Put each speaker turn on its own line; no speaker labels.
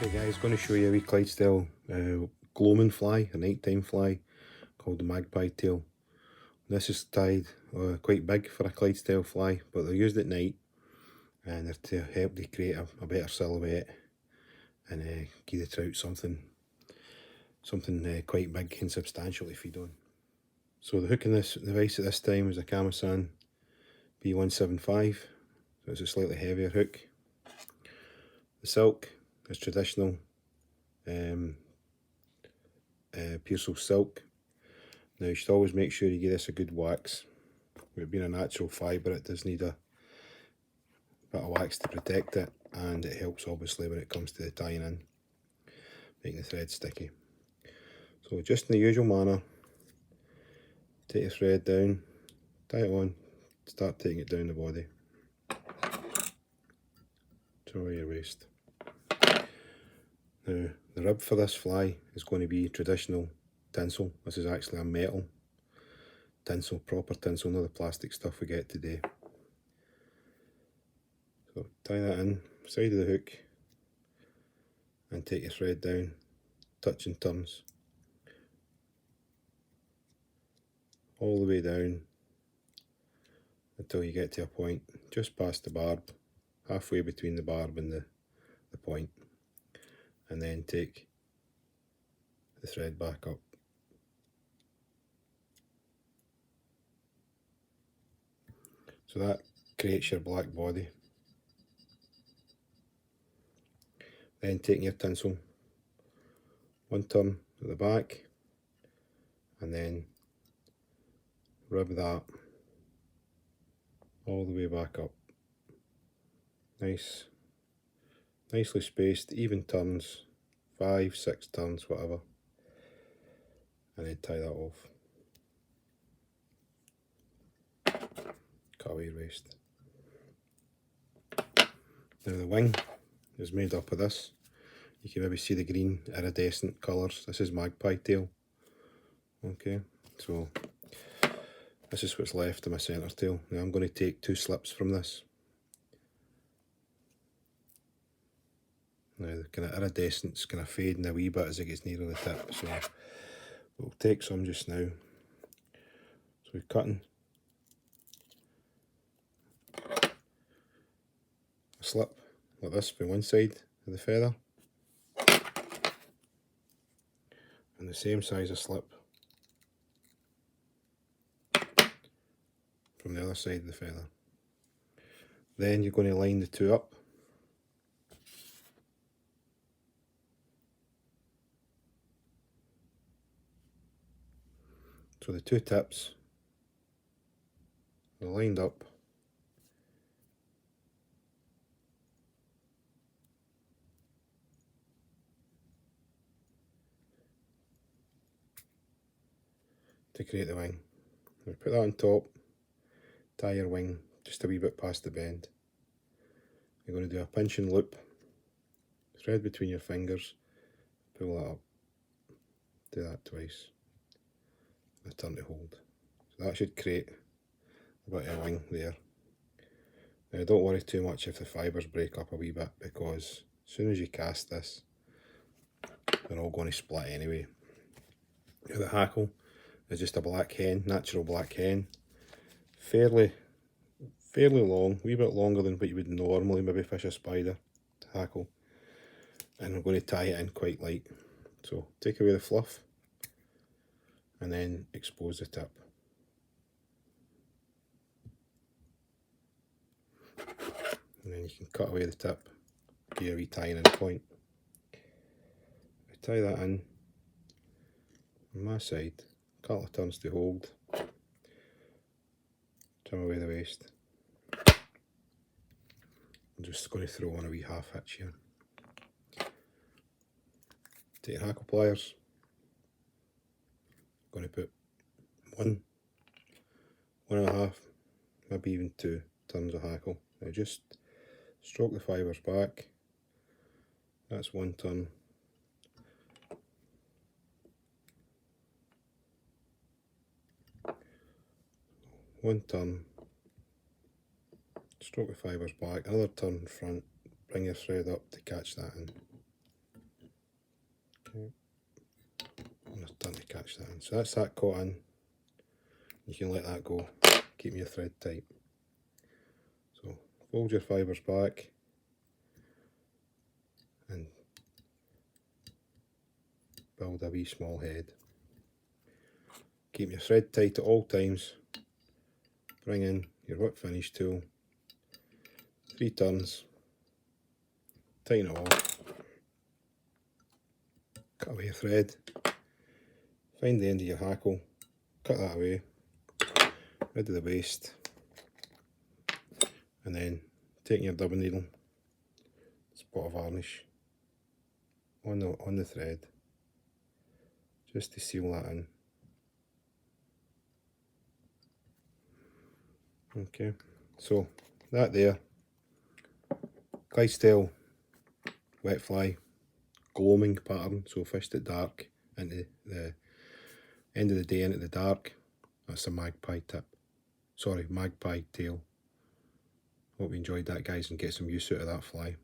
Hey guys, going to show you a wee Clyde style gloaming fly, a nighttime fly called the Magpie tail. This is tied quite big for a Clyde style fly, but they're used at night and they're to help to create a better silhouette and give the trout something quite big and substantial to feed on. So the hook in this device at this time is a Kamasan B175, so it's a slightly heavier hook. The silk is traditional Pearsall silk. Now you should always make sure you give this a good wax. With it being a natural fibre, it does need a bit of wax to protect it, and it helps obviously when it comes to the tying in, making the thread sticky. So just in the usual manner, take the thread down, tie it on, start taking it down the body, to your waist. Now the rib for this fly is going to be traditional tinsel. This is actually a metal tinsel, proper tinsel, not the plastic stuff we get today. So tie that in, side of the hook, and take your thread down, touching turns, all the way down until you get to a point just past the barb, halfway between the barb and the point, and then take the thread back up. So that creates your black body. Then taking your tinsel, one turn at the back, and then rub that all the way back up. Nicely spaced, even turns, 5, 6 turns, whatever, and then tie that off. Cut away your waist. Now the wing is made up of this. You can maybe see the green iridescent colours. This is magpie tail. Okay, so this is what's left of my centre tail. Now I'm going to take 2 slips from this. Now the kind of iridescence kind of fading a wee bit as it gets nearer the tip, so we'll take some just now. So we're cutting a slip like this from one side of the feather, and the same size of slip from the other side of the feather. Then you're going to line the two up. So the two tips are lined up, to create the wing. Now put that on top, tie your wing just a wee bit past the bend. You're going to do a pinch and loop, thread between your fingers, pull that up, do that twice, and a turn to hold. So that should create a bit of a wing there. Now don't worry too much if the fibres break up a wee bit, because as soon as you cast this, they're all going to split anyway. Now the hackle is just a black hen, natural black hen, fairly long, a wee bit longer than what you would normally maybe fish a spider hackle, and we're going to tie it in quite light. So take away the fluff and then expose the tip. And then you can cut away the tip, give a wee tying in point. I tie that in on my side, a couple of turns to hold, trim away the waist. I'm just going to throw on a wee half hitch here. Take your hackle pliers, I'm going to put 1.5, maybe even 2 turns of hackle. Now just stroke the fibres back, that's 1 turn. One turn, stroke the fibres back, another turn in front, bring your thread up to catch that in. Okay. I'm just done to catch that in. So that's that caught in. You can let that go, keeping your thread tight. So fold your fibres back and build a wee small head. Keep your thread tight at all times. Bring in your whip finish tool, 3 turns, tighten it off, cut away your thread, find the end of your hackle, cut that away, rid of the waste, and then taking your dubbing needle, spot of varnish on the thread, just to seal that in. Okay, so that there, Clyde style wet fly, gloaming pattern, so fished at dark into the end of the day into the dark. That's a magpie tip. Sorry, magpie tail. Hope you enjoyed that, guys, and get some use out of that fly.